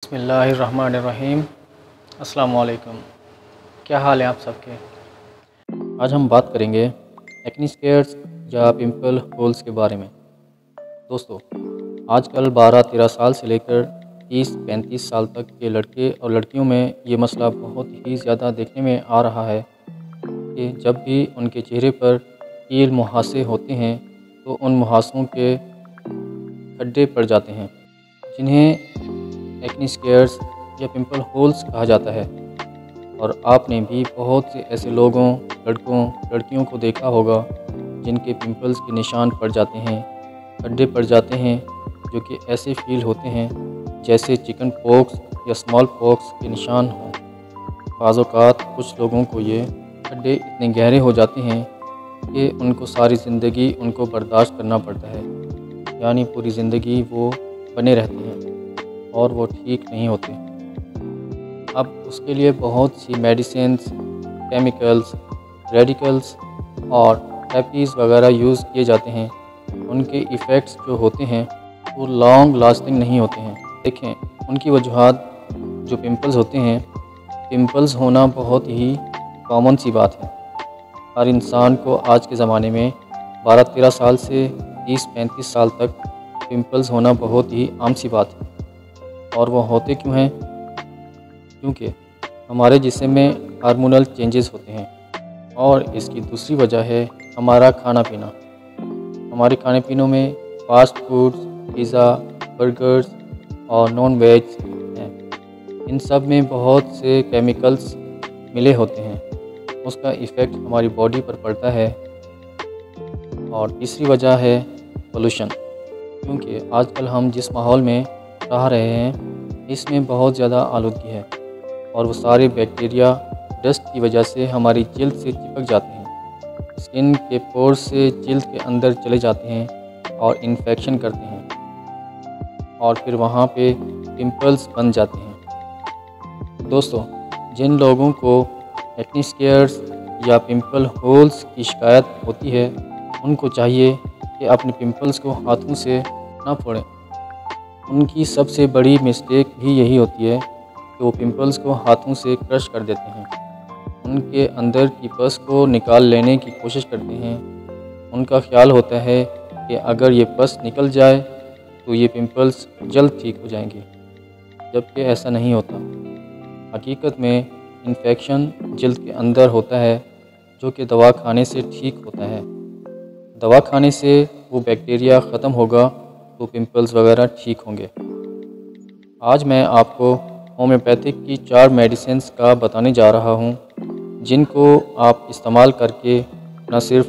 बिस्मिल्लाहिर्रहमानिर्रहीम। अस्सलाम वालेकुम। क्या हाल है आप सबके। आज हम बात करेंगे एक्ने स्केयर्स या पिंपल होल्स के बारे में। दोस्तों, आजकल 12-13 साल से लेकर 30-35 साल तक के लड़के और लड़कियों में ये मसला बहुत ही ज़्यादा देखने में आ रहा है कि जब भी उनके चेहरे पर कील मुहासे होते हैं तो उन मुहासों के खड्डे पड़ जाते हैं, जिन्हें एक्ने स्केयर्स या पिंपल होल्स कहा जाता है। और आपने भी बहुत से ऐसे लोगों, लड़कों, लड़कियों को देखा होगा जिनके पिंपल्स के निशान पड़ जाते हैं, खड्डे पड़ जाते हैं, जो कि ऐसे फील होते हैं जैसे चिकन पॉक्स या स्मॉल पॉक्स के निशान हों। बाज़ औक़ात कुछ लोगों को ये खड्डे इतने गहरे हो जाते हैं कि उनको सारी ज़िंदगी उनको बर्दाश्त करना पड़ता है, यानी पूरी ज़िंदगी वो बने रहते हैं और वो ठीक नहीं होते। अब उसके लिए बहुत सी मेडिसिन्स, केमिकल्स, रेडिकल्स और थेरेपीज़ वगैरह यूज़ किए जाते हैं। उनके इफ़ेक्ट्स जो होते हैं वो लॉन्ग लास्टिंग नहीं होते हैं। देखें, उनकी वजूहात जो पिंपल्स होते हैं, पिंपल्स होना बहुत ही कॉमन सी बात है। हर इंसान को आज के ज़माने में 12-13 साल से 30-35 साल तक पिंपल्स होना बहुत ही आम सी बात है। और वो होते क्यों हैं? क्योंकि हमारे जिस्म में हार्मोनल चेंजेस होते हैं। और इसकी दूसरी वजह है हमारा खाना पीना। हमारे खाने पीनों में फास्ट फूड्स, पिज़्ज़ा, बर्गर्स और नॉन वेज हैं। इन सब में बहुत से केमिकल्स मिले होते हैं, उसका इफ़ेक्ट हमारी बॉडी पर पड़ता है। और तीसरी वजह है पोल्यूशन, क्योंकि आजकल हम जिस माहौल में रह रहे हैं इसमें बहुत ज़्यादा आलूदगी है और वो सारे बैक्टीरिया डस्ट की वजह से हमारी जिल्द से चिपक जाते हैं, स्किन के पोर्स से जिल्द के अंदर चले जाते हैं और इन्फेक्शन करते हैं और फिर वहाँ पे पिंपल्स बन जाते हैं। दोस्तों, जिन लोगों को एक्ने स्केयर्स या पिंपल होल्स की शिकायत होती है उनको चाहिए कि अपने पिंपल्स को हाथों से ना फोड़ें। उनकी सबसे बड़ी मिस्टेक भी यही होती है कि वो पिंपल्स को हाथों से क्रश कर देते हैं, उनके अंदर की पस को निकाल लेने की कोशिश करते हैं। उनका ख्याल होता है कि अगर ये पस निकल जाए तो ये पिंपल्स जल्द ठीक हो जाएंगे, जबकि ऐसा नहीं होता। हकीकत में इन्फेक्शन जल्द के अंदर होता है, जो कि दवा खाने से ठीक होता है। दवा खाने से वो बैक्टीरिया ख़त्म होगा तो पिंपल्स वगैरह ठीक होंगे। आज मैं आपको होम्योपैथिक की 4 मेडिसिन्स का बताने जा रहा हूँ, जिनको आप इस्तेमाल करके न सिर्फ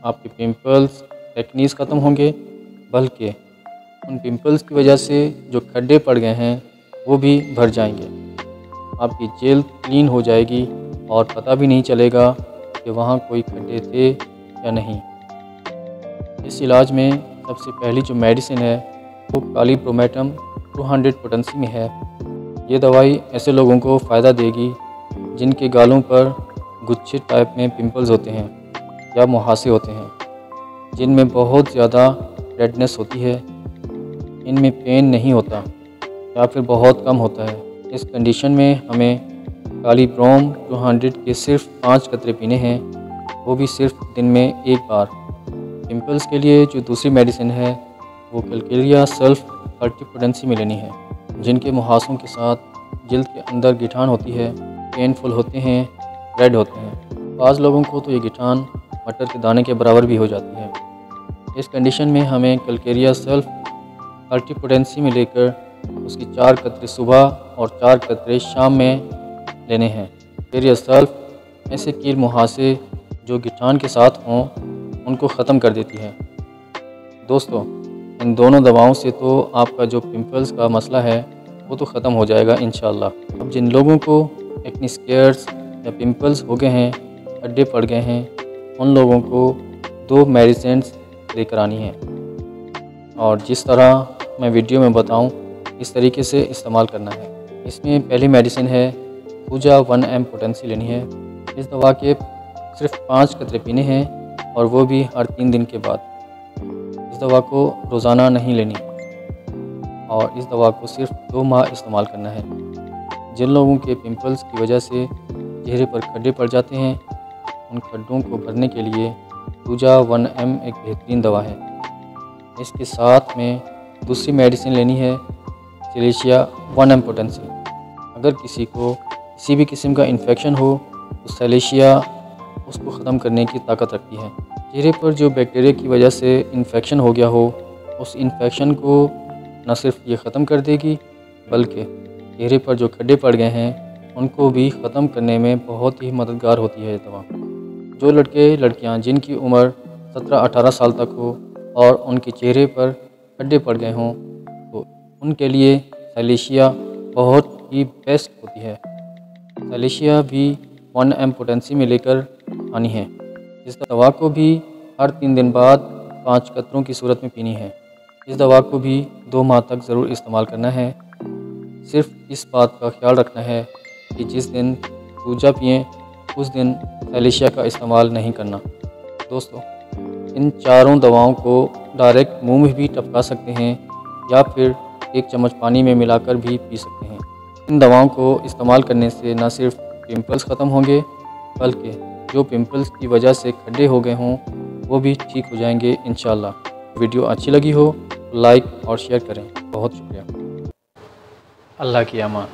आपके पिंपल्स, एक्नीज़ ख़त्म होंगे, बल्कि उन पिंपल्स की वजह से जो खड्डे पड़ गए हैं वो भी भर जाएंगे। आपकी जिल्द क्लीन हो जाएगी और पता भी नहीं चलेगा कि वहाँ कोई खड्डे थे या नहीं। इस इलाज में सबसे पहली जो मेडिसिन है वो कालीप्रोमेटम 200 पोटेंसी में है। ये दवाई ऐसे लोगों को फ़ायदा देगी जिनके गालों पर गुच्छे टाइप में पिंपल्स होते हैं या मुहासे होते हैं, जिनमें बहुत ज़्यादा रेडनेस होती है, इनमें पेन नहीं होता या फिर बहुत कम होता है। इस कंडीशन में हमें कालीप्रोम 200 के सिर्फ 5 कतरे पीने हैं, वो भी सिर्फ दिन में एक बार। पिंपल्स के लिए जो दूसरी मेडिसिन है वो कैलकेरिया सल्फ 30 पोटेंसी में लेनी है। जिनके मुहासों के साथ जिल्द के अंदर गिठान होती है, पेनफुल होते हैं, रेड होते हैं। बाज़ लोगों को तो ये गिठान मटर के दाने के बराबर भी हो जाती है। इस कंडीशन में हमें कैलकेरिया सल्फ 30 पोटेंसी में लेकर उसकी 4 कतरे सुबह और 4 कतरे शाम में लेने हैं। कैलकेरिया सल्फ ऐसे कील मुहासे जो गिठान के साथ हों उनको ख़त्म कर देती है। दोस्तों, इन दोनों दवाओं से तो आपका जो पिंपल्स का मसला है वो तो ख़त्म हो जाएगा इंशाल्लाह। अब जिन लोगों को एक्ने स्केयर्स या पिंपल्स हो गए हैं, खड्डे पड़ गए हैं, उन लोगों को 2 मेडिसिन्स लेकर आनी है और जिस तरह मैं वीडियो में बताऊं इस तरीके से इस्तेमाल करना है। इसमें पहली मेडिसिन है पूजा 1 mg पोटेंसी लेनी है। इस दवा के सिर्फ 5 कतरे पीने हैं और वो भी हर 3 दिन के बाद। इस दवा को रोज़ाना नहीं लेनी और इस दवा को सिर्फ 2 माह इस्तेमाल करना है। जिन लोगों के पिंपल्स की वजह से चेहरे पर खड्डे पड़ जाते हैं, उन खड्डों को भरने के लिए टूजा 1M एक बेहतरीन दवा है। इसके साथ में दूसरी मेडिसिन लेनी है सैलिसिया 1M पोटेंसी। अगर किसी को किसी भी किस्म का इन्फेक्शन हो तो सैलिसिया उसको ख़त्म करने की ताकत रखती है। चेहरे पर जो बैक्टीरिया की वजह से इन्फेक्शन हो गया हो, उस इन्फेक्शन को न सिर्फ ये ख़त्म कर देगी बल्कि चेहरे पर जो खड्डे पड़ गए हैं उनको भी ख़त्म करने में बहुत ही मददगार होती है ये दवा। जो लड़के लड़कियां जिनकी उम्र 17-18 साल तक हो और उनके चेहरे पर खड्डे पड़ गए हों तो उनके लिए सैलिसिया बहुत ही बेस्ट होती है। सैलिसिया भी 1M पोटेंसी में लेकर आनी है। इस दवा को भी हर 3 दिन बाद 5 कतरों की सूरत में पीनी है। इस दवा को भी 2 माह तक ज़रूर इस्तेमाल करना है। सिर्फ इस बात का ख्याल रखना है कि जिस दिन टूजा पिएँ उस दिन सैलिसिया का इस्तेमाल नहीं करना। दोस्तों, इन चारों दवाओं को डायरेक्ट मुंह में भी टपका सकते हैं या फिर 1 चम्मच पानी में मिलाकर भी पी सकते हैं। इन दवाओं को इस्तेमाल करने से न सिर्फ पिंपल्स ख़त्म होंगे बल्कि जो पिंपल्स की वजह से खड्डे हो गए हों वो भी ठीक हो जाएंगे इंशाल्लाह। वीडियो अच्छी लगी हो तो लाइक और शेयर करें। बहुत शुक्रिया। अल्लाह की अमान।